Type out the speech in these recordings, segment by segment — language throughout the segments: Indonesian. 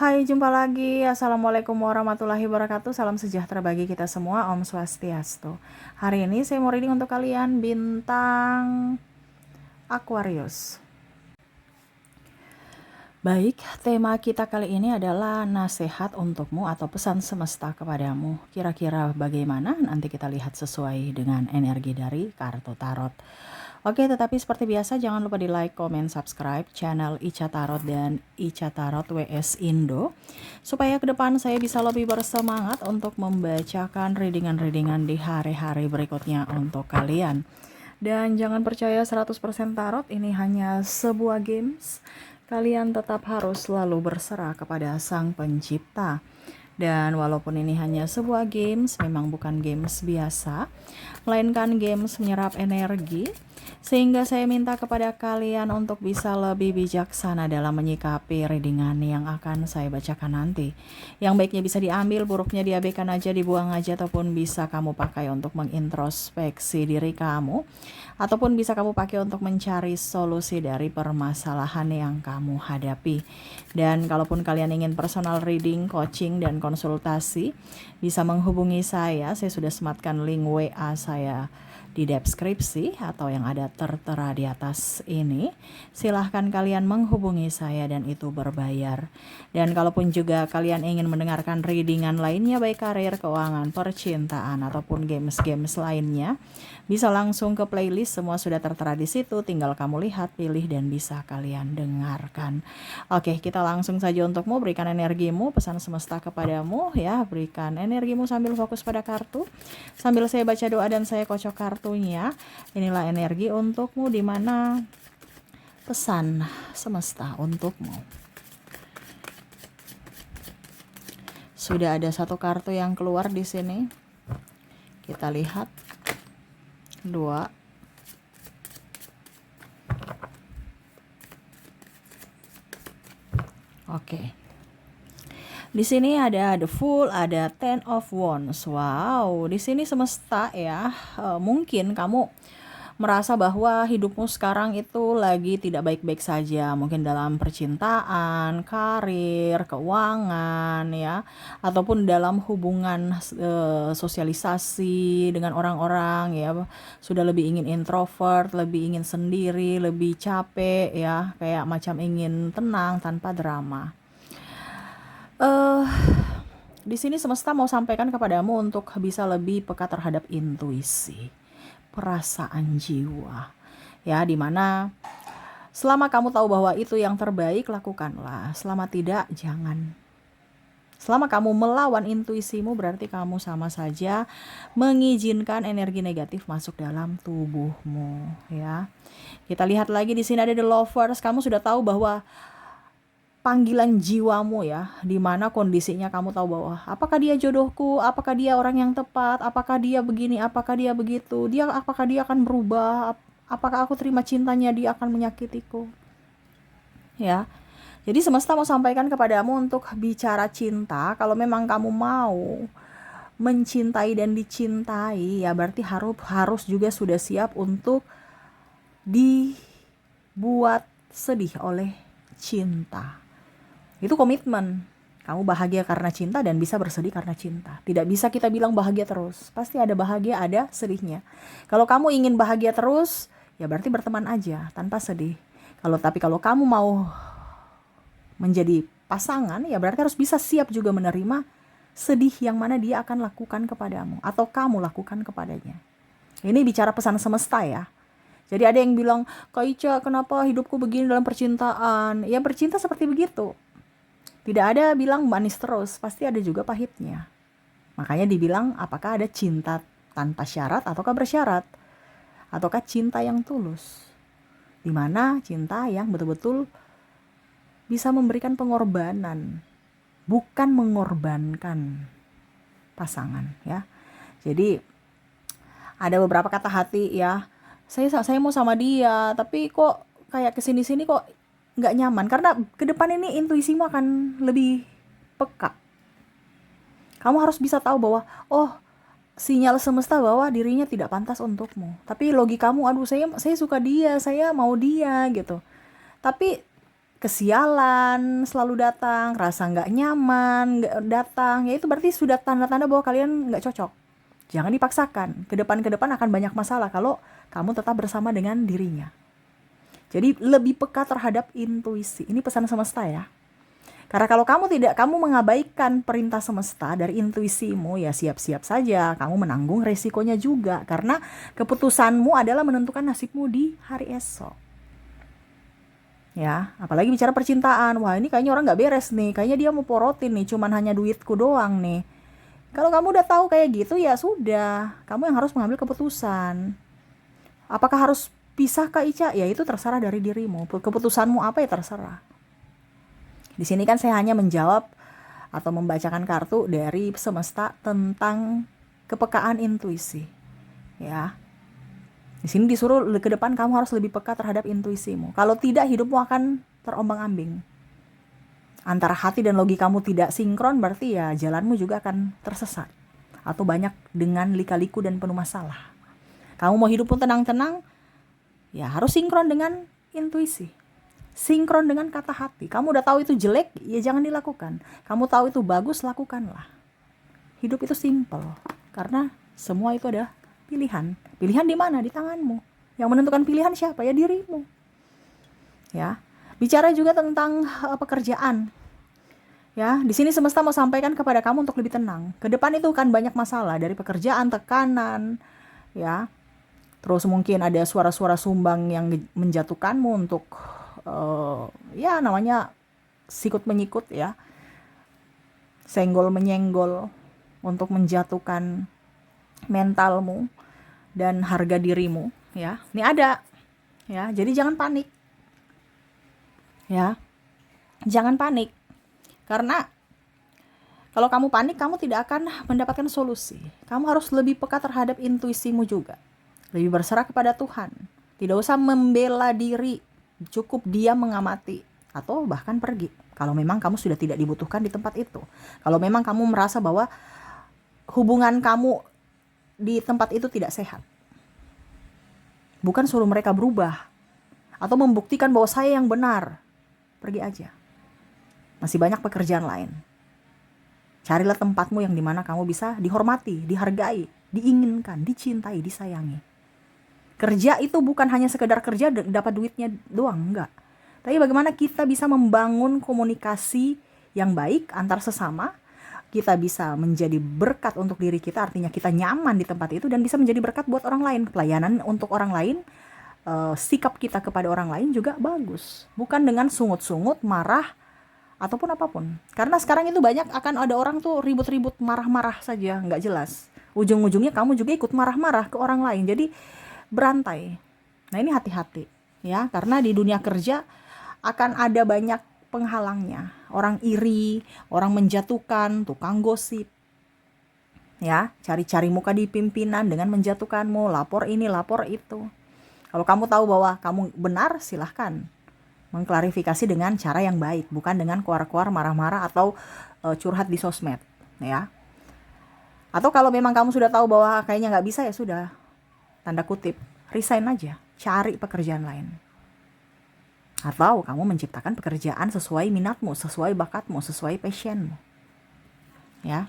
Hai, jumpa lagi. Assalamualaikum warahmatullahi wabarakatuh. Salam sejahtera bagi kita semua. Om Swastiastu. Hari ini saya mau reading untuk kalian bintang Aquarius. Baik, tema kita kali ini adalah nasihat untukmu atau pesan semesta kepadamu. Kira-kira bagaimana? Nanti kita lihat sesuai dengan energi dari kartu tarot. Oke, tetapi seperti biasa jangan lupa di like, comment, subscribe channel Ica Tarot dan Ica Tarot WS Indo supaya ke depan saya bisa lebih bersemangat untuk membacakan readingan-readingan di hari-hari berikutnya untuk kalian. Dan jangan percaya 100% tarot, ini hanya sebuah games. Kalian tetap harus selalu berserah kepada Sang Pencipta. Dan walaupun ini hanya sebuah games, memang bukan games biasa, melainkan games menyerap energi, sehingga saya minta kepada kalian untuk bisa lebih bijaksana dalam menyikapi readingan yang akan saya bacakan nanti. Yang baiknya bisa diambil, buruknya diabaikan aja, dibuang aja, ataupun bisa kamu pakai untuk mengintrospeksi diri kamu, ataupun bisa kamu pakai untuk mencari solusi dari permasalahan yang kamu hadapi. Dan kalaupun kalian ingin personal reading, coaching, dan konsultasi, bisa menghubungi saya sudah sematkan link WA saya di deskripsi atau yang ada tertera di atas ini. Silahkan kalian menghubungi saya dan itu berbayar. Dan kalaupun juga kalian ingin mendengarkan readingan lainnya, baik karir, keuangan, percintaan, ataupun games-games lainnya, bisa langsung ke playlist, semua sudah tertera di situ. Tinggal kamu lihat, pilih, dan bisa kalian dengarkan. Oke, kita langsung saja untukmu. Berikan energimu, pesan semesta kepadamu ya. Berikan energimu sambil fokus pada kartu. Sambil saya baca doa dan saya kocok kartunya. Inilah energi untukmu, di mana pesan semesta untukmu. Sudah ada satu kartu yang keluar di sini. Kita lihat. 2. Oke. Di sini ada the Fool, ada Ten of Wands. Wow, di sini semesta ya. Mungkin kamu merasa bahwa hidupmu sekarang itu lagi tidak baik-baik saja, mungkin dalam percintaan, karir, keuangan ya, ataupun dalam hubungan sosialisasi dengan orang-orang ya, sudah lebih ingin introvert, lebih ingin sendiri, lebih capek ya, kayak macam ingin tenang tanpa drama. Di sini semesta mau sampaikan kepadamu untuk bisa lebih peka terhadap intuisi, perasaan jiwa. Ya, dimana selama kamu tahu bahwa itu yang terbaik, lakukanlah. Selama tidak, jangan. Selama kamu melawan intuisimu, berarti kamu sama saja mengizinkan energi negatif masuk dalam tubuhmu, ya. Kita lihat lagi di sini ada the Lovers. Kamu sudah tahu bahwa panggilan jiwamu ya, dimana kondisinya kamu tahu bahwa apakah dia jodohku, apakah dia orang yang tepat, apakah dia begini, apakah dia begitu, apakah dia akan berubah, apakah aku terima cintanya, dia akan menyakitiku ya. Jadi semesta mau sampaikan kepadamu untuk bicara cinta. Kalau memang kamu mau mencintai dan dicintai, ya berarti harus juga sudah siap untuk dibuat sedih oleh cinta. Itu komitmen. Kamu bahagia karena cinta dan bisa bersedih karena cinta. Tidak bisa kita bilang bahagia terus. Pasti ada bahagia, ada sedihnya. Kalau kamu ingin bahagia terus, ya berarti berteman aja tanpa sedih. Tapi kalau kamu mau menjadi pasangan, ya berarti harus bisa siap juga menerima sedih yang mana dia akan lakukan kepadamu atau kamu lakukan kepadanya. Ini bicara pesan semesta ya. Jadi ada yang bilang, Kak Ica, kenapa hidupku begini dalam percintaan? Ya bercinta seperti begitu. Tidak ada bilang manis terus, pasti ada juga pahitnya. Makanya dibilang apakah ada cinta tanpa syarat ataukah bersyarat? Ataukah cinta yang tulus? Dimana cinta yang betul-betul bisa memberikan pengorbanan, bukan mengorbankan pasangan ya. Jadi ada beberapa kata hati ya. Saya mau sama dia, tapi kok kayak kesini-sini kok nggak nyaman, karena ke depan ini intuisimu akan lebih peka. Kamu harus bisa tahu bahwa sinyal semesta bahwa dirinya tidak pantas untukmu. Tapi logikamu, aduh saya suka dia, saya mau dia gitu. Tapi kesialan selalu datang, rasa nggak nyaman nggak datang, ya itu berarti sudah tanda-tanda bahwa kalian nggak cocok. Jangan dipaksakan. Ke depan akan banyak masalah kalau kamu tetap bersama dengan dirinya. Jadi lebih peka terhadap intuisi. Ini pesan semesta ya. Karena kalau kamu mengabaikan perintah semesta dari intuisimu, ya siap-siap saja kamu menanggung resikonya juga. Karena keputusanmu adalah menentukan nasibmu di hari esok. Ya, apalagi bicara percintaan. Wah, ini kayaknya orang nggak beres nih. Kayaknya dia mau porotin nih, cuman hanya duitku doang nih. Kalau kamu udah tahu kayak gitu, ya sudah. Kamu yang harus mengambil keputusan. Apakah harus pisah Kak Ica? Ya itu terserah dari dirimu. Keputusanmu apa ya terserah. Di sini kan saya hanya menjawab atau membacakan kartu dari semesta tentang kepekaan intuisi. Ya. Di sini disuruh ke depan kamu harus lebih peka terhadap intuisimu. Kalau tidak, hidupmu akan terombang-ambing. Antara hati dan logikamu tidak sinkron, berarti ya jalanmu juga akan tersesat. Atau banyak dengan lika-liku dan penuh masalah. Kamu mau hidup pun tenang-tenang, ya harus sinkron dengan intuisi. Sinkron dengan kata hati. Kamu udah tahu itu jelek, ya jangan dilakukan. Kamu tahu itu bagus, lakukanlah. Hidup itu simple. Karena semua itu ada pilihan. Pilihan di mana? Di tanganmu. Yang menentukan pilihan siapa? Ya dirimu. Ya. Bicara juga tentang pekerjaan. Ya, di sini semesta mau sampaikan kepada kamu untuk lebih tenang. Ke depan itu kan banyak masalah dari pekerjaan, tekanan, ya. Terus mungkin ada suara-suara sumbang yang menjatuhkanmu untuk ya namanya sikut menyikut ya. Senggol menyenggol untuk menjatuhkan mentalmu dan harga dirimu, ya. Ini ada. Ya, jadi jangan panik. Ya. Jangan panik. Karena kalau kamu panik, kamu tidak akan mendapatkan solusi. Kamu harus lebih peka terhadap intuisimu juga. Lebih berserah kepada Tuhan. Tidak usah membela diri. Cukup dia mengamati. Atau bahkan pergi. Kalau memang kamu sudah tidak dibutuhkan di tempat itu. Kalau memang kamu merasa bahwa hubungan kamu di tempat itu tidak sehat. Bukan suruh mereka berubah. Atau membuktikan bahwa saya yang benar. Pergi aja. Masih banyak pekerjaan lain. Carilah tempatmu yang dimana kamu bisa dihormati, dihargai, diinginkan, dicintai, disayangi. Kerja itu bukan hanya sekedar kerja dapat duitnya doang, enggak. Tapi bagaimana kita bisa membangun komunikasi yang baik antar sesama, kita bisa menjadi berkat untuk diri kita, artinya kita nyaman di tempat itu dan bisa menjadi berkat buat orang lain. Pelayanan untuk orang lain, sikap kita kepada orang lain juga bagus. Bukan dengan sungut-sungut, marah, ataupun apapun. Karena sekarang itu banyak akan ada orang tuh ribut-ribut, marah-marah saja, nggak jelas. Ujung-ujungnya kamu juga ikut marah-marah ke orang lain. Jadi berantai. Nah ini hati-hati ya, karena di dunia kerja akan ada banyak penghalangnya. Orang iri, orang menjatuhkan, tukang gosip. Ya, cari-cari muka di pimpinan dengan menjatuhkanmu, lapor ini, lapor itu. Kalau kamu tahu bahwa kamu benar, silahkan mengklarifikasi dengan cara yang baik, bukan dengan keluar-keluar marah-marah atau curhat di sosmed, ya. Atau kalau memang kamu sudah tahu bahwa kayaknya nggak bisa, ya sudah, tanda kutip, resign aja, cari pekerjaan lain. Atau kamu menciptakan pekerjaan sesuai minatmu, sesuai bakatmu, sesuai passionmu, ya.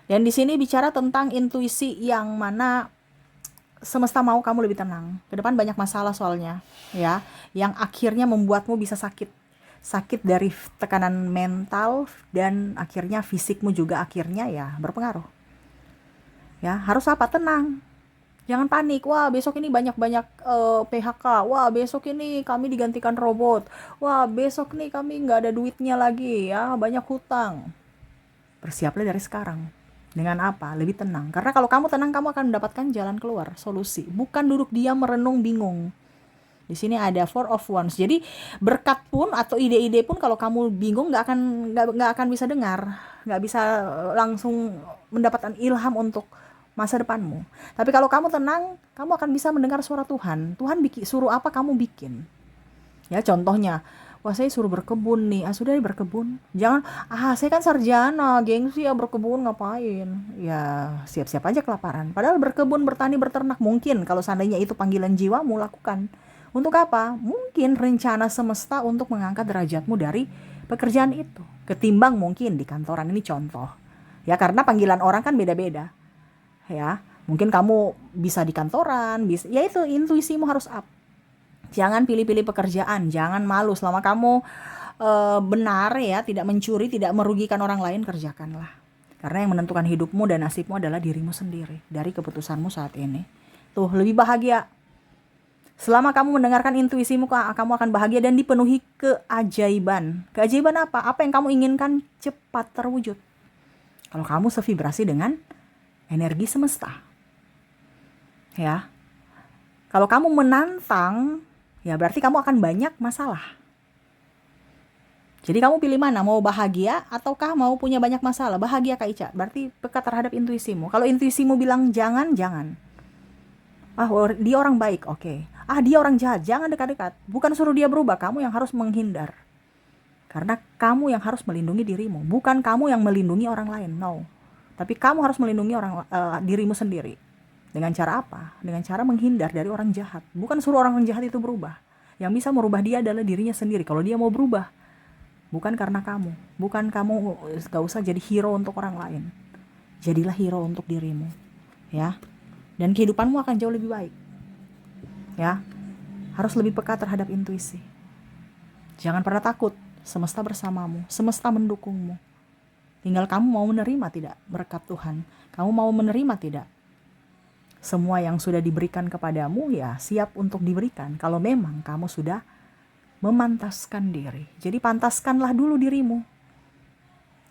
Dan di sini bicara tentang intuisi yang mana semesta mau kamu lebih tenang. Ke depan banyak masalah soalnya, ya, yang akhirnya membuatmu bisa sakit. Sakit dari tekanan mental dan akhirnya fisikmu juga akhirnya ya berpengaruh. Ya, harus apa? Tenang. Jangan panik. Wah, besok ini banyak-banyak PHK. Wah, besok ini kami digantikan robot. Wah, besok nih kami nggak ada duitnya lagi ya, banyak hutang. Bersiaplah dari sekarang. Dengan apa? Lebih tenang. Karena kalau kamu tenang, kamu akan mendapatkan jalan keluar, solusi. Bukan duduk diam merenung bingung. Di sini ada Four of Wands. Jadi berkat pun atau ide-ide pun kalau kamu bingung nggak akan bisa dengar, nggak bisa langsung mendapatkan ilham untuk masa depanmu. Tapi kalau kamu tenang, kamu akan bisa mendengar suara Tuhan. Tuhan suruh apa kamu bikin. Ya contohnya, wah saya suruh berkebun nih, sudah berkebun. Jangan, saya kan sarjana, gengsi ya berkebun ngapain. Ya siap-siap aja kelaparan. Padahal berkebun, bertani, berternak mungkin kalau seandainya itu panggilan jiwamu, lakukan. Untuk apa? Mungkin rencana semesta untuk mengangkat derajatmu dari pekerjaan itu. Ketimbang mungkin di kantoran, ini contoh. Ya, karena panggilan orang kan beda-beda. Ya, mungkin kamu bisa di kantoran, bisa, ya itu intuisimu harus up. Jangan pilih-pilih pekerjaan, jangan malu selama kamu benar ya, tidak mencuri, tidak merugikan orang lain, kerjakanlah. Karena yang menentukan hidupmu dan nasibmu adalah dirimu sendiri dari keputusanmu saat ini. Tuh, lebih bahagia. Selama kamu mendengarkan intuisimu, kamu akan bahagia dan dipenuhi keajaiban. Keajaiban apa? Apa yang kamu inginkan cepat terwujud. Kalau kamu sevibrasi dengan energi semesta. Ya. Kalau kamu menantang, ya berarti kamu akan banyak masalah. Jadi kamu pilih mana? Mau bahagia ataukah mau punya banyak masalah? Bahagia Kak Ica. Berarti peka terhadap intuisimu. Kalau intuisimu bilang jangan, jangan. Ah, dia orang baik, oke. Ah, dia orang jahat, jangan dekat-dekat. Bukan suruh dia berubah, kamu yang harus menghindar. Karena kamu yang harus melindungi dirimu, bukan kamu yang melindungi orang lain. No. Tapi kamu harus melindungi dirimu sendiri. Dengan cara apa? Dengan cara menghindar dari orang jahat. Bukan suruh orang jahat itu berubah. Yang bisa merubah dia adalah dirinya sendiri. Kalau dia mau berubah, bukan karena kamu. Bukan kamu, gak usah jadi hero untuk orang lain. Jadilah hero untuk dirimu. Ya. Dan kehidupanmu akan jauh lebih baik. Ya. Harus lebih peka terhadap intuisi. Jangan pernah takut. Semesta bersamamu. Semesta mendukungmu. Tinggal kamu mau menerima tidak berkat Tuhan. Kamu mau menerima tidak semua yang sudah diberikan kepadamu, ya siap untuk diberikan. Kalau memang kamu sudah memantaskan diri. Jadi pantaskanlah dulu dirimu.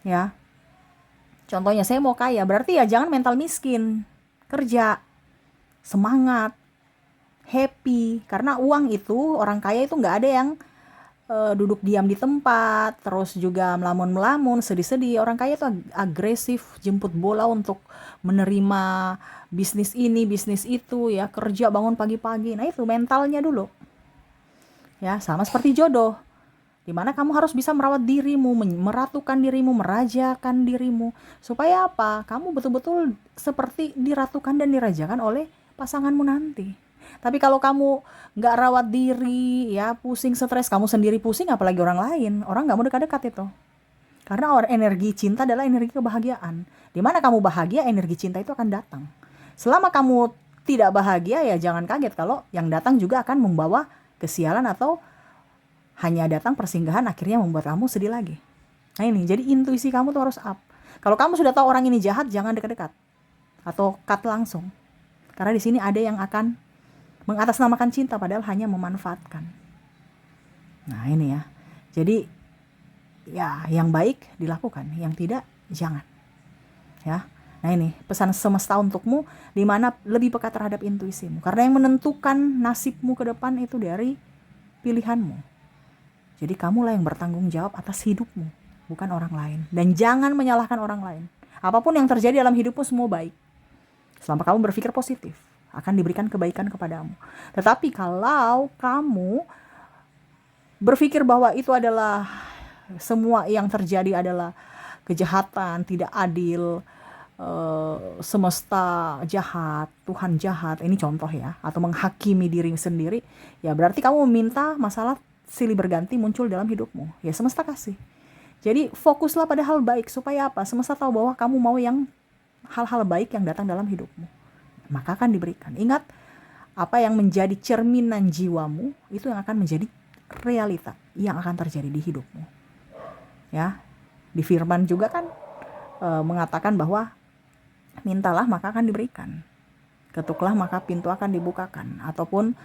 Ya. Contohnya saya mau kaya, berarti ya jangan mental miskin. Kerja, semangat, happy. Karena uang itu, orang kaya itu gak ada yang duduk diam di tempat, terus juga melamun-melamun, sedih-sedih. Orang kaya itu agresif, jemput bola untuk menerima bisnis ini, bisnis itu, ya kerja bangun pagi-pagi. Nah itu mentalnya dulu. Ya, sama seperti jodoh. Dimana kamu harus bisa merawat dirimu, meratukan dirimu, merajakan dirimu. Supaya apa? Kamu betul-betul seperti diratukan dan dirajakan oleh pasanganmu nanti. Tapi kalau kamu gak rawat diri, ya pusing, stres, kamu sendiri pusing, apalagi orang lain. Orang gak mau dekat-dekat itu. Karena energi cinta adalah energi kebahagiaan. Dimana kamu bahagia, energi cinta itu akan datang. Selama kamu tidak bahagia, ya jangan kaget kalau yang datang juga akan membawa kesialan atau hanya datang persinggahan akhirnya membuat kamu sedih lagi. Nah ini, jadi intuisi kamu tuh harus up. Kalau kamu sudah tahu orang ini jahat, jangan dekat-dekat. Atau cut langsung. Karena di sini ada yang akan mengatasnamakan cinta padahal hanya memanfaatkan. Nah ini ya. Jadi ya yang baik dilakukan, yang tidak jangan. Ya. Nah ini pesan semesta untukmu, di mana lebih peka terhadap intuisimu. Karena yang menentukan nasibmu ke depan itu dari pilihanmu. Jadi kamulah yang bertanggung jawab atas hidupmu, bukan orang lain. Dan jangan menyalahkan orang lain. Apapun yang terjadi dalam hidupmu semua baik. Selama kamu berpikir positif, akan diberikan kebaikan kepadamu. Tetapi kalau kamu berpikir bahwa itu adalah semua yang terjadi adalah kejahatan, tidak adil, semesta jahat, Tuhan jahat, ini contoh ya, atau menghakimi diri sendiri, ya berarti kamu meminta masalah silih berganti muncul dalam hidupmu. Ya semesta kasih. Jadi fokuslah pada hal baik, supaya apa? Semesta tahu bahwa kamu mau yang hal-hal baik yang datang dalam hidupmu, maka akan diberikan. Ingat, apa yang menjadi cerminan jiwamu itu yang akan menjadi realita yang akan terjadi di hidupmu. Ya, di firman juga kan mengatakan bahwa mintalah maka akan diberikan, ketuklah maka pintu akan dibukakan, ataupun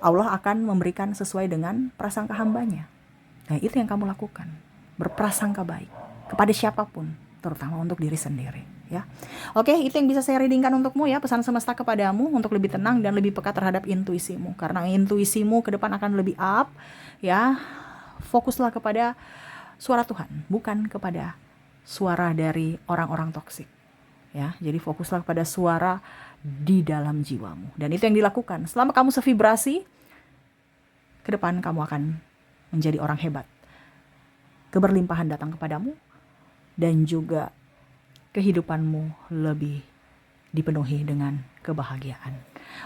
Allah akan memberikan sesuai dengan prasangka hambanya. Nah itu yang kamu lakukan, berprasangka baik kepada siapapun, terutama untuk diri sendiri. Ya, oke, itu yang bisa saya readingkan untukmu ya, pesan semesta kepadamu untuk lebih tenang dan lebih peka terhadap intuisimu. Karena intuisimu ke depan akan lebih up, ya. Fokuslah kepada suara Tuhan, bukan kepada suara dari orang-orang toksik. Ya, jadi fokuslah pada suara di dalam jiwamu. Dan itu yang dilakukan. Selama kamu sevibrasi, ke depan kamu akan menjadi orang hebat. Keberlimpahan datang kepadamu dan juga kehidupanmu lebih dipenuhi dengan kebahagiaan.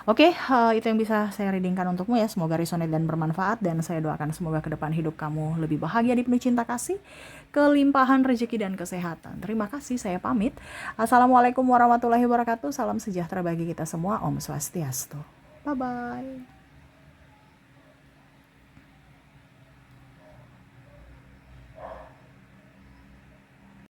Oke, itu yang bisa saya readingkan untukmu ya, semoga resonate dan bermanfaat, dan saya doakan semoga ke depan hidup kamu lebih bahagia, dipenuhi cinta kasih, kelimpahan rezeki dan kesehatan. Terima kasih, saya pamit. Assalamualaikum warahmatullahi wabarakatuh, salam sejahtera bagi kita semua, Om Swastiastu. Bye-bye.